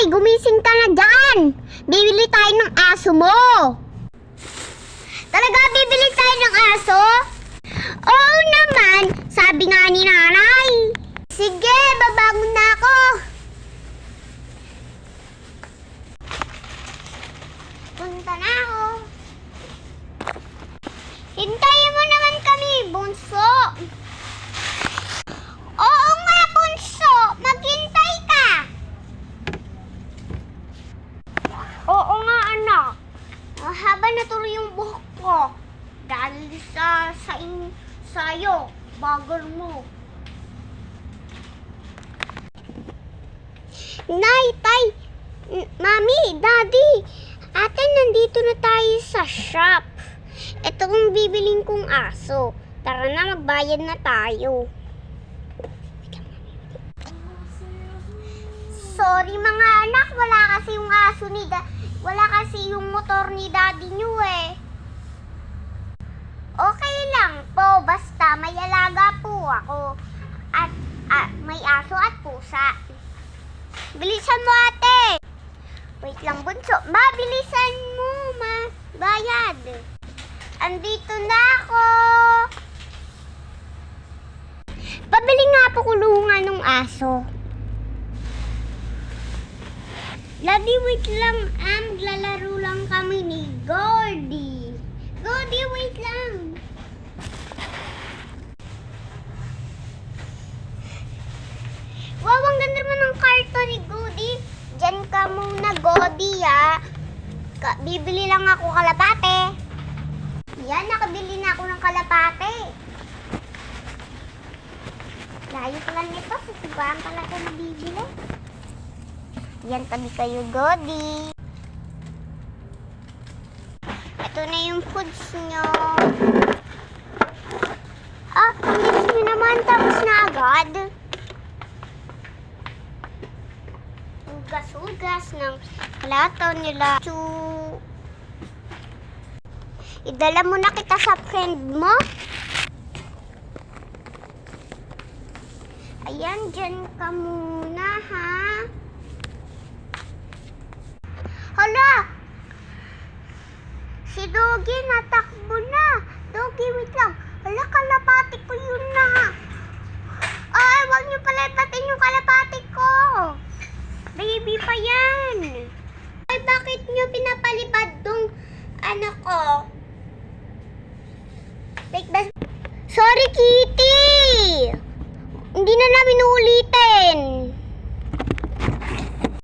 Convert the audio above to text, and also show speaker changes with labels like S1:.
S1: gumising ka na dyan. Bibili tayo ng aso mo. Talaga bibili tayo ng aso? Oo naman, sabi nga ni nanay. Sige, babangon na ako. Punta na ako. Hintayin mo naman kami, bunso. Oo nga, bunso. Maghintay ka. Oo nga, anak. Haba na tuloy yung buhok ko. Dahil sa'yo, bagal mo. Nay, tay, mami, daddy, ate, nandito na tayo sa shop. Ito ang bibiling kong aso. Tara na, magbayad na tayo. Sorry mga anak, wala kasi yung aso ni wala kasi yung motor ni daddy nyo eh. Okay lang po, basta may alaga po ako. At may aso at pusa. Bilisan mo ate. Wait lang bunso. Bilisan mo bayad. Andito na ako. Pabili nga po kulungan ng aso. Daddy, wait lang. Lalaro lang kami ni Gordy. Gordy, wait lang. Wow, ang ganda naman ng karton ni Gordy. Diyan ka muna, Gordy, ha. Bibili lang ako kalapate. Yan, nakabili na ako ng kalapate. Layo pala nito. Sasibaan pala ito na bibili. Yan, tabi kayo, Gordy. Ito na yung foods nyo. Ang bilis nyo naman. Tapos na agad. Ugas-ugas ng plato nila. Idala mo na kita sa friend mo. Ayan, dyan ka muna, ha? Hala! Si Doggy natakbo na. Doggy, wait lang. Hala, kalapati ko yun na. Ay, wag niyo palipatin yung kalapati ko. Baby pa yan. Ay, bakit niyo pinapalipad tong anak ko? Sorry, Kitty. Hindi na namin uulitin.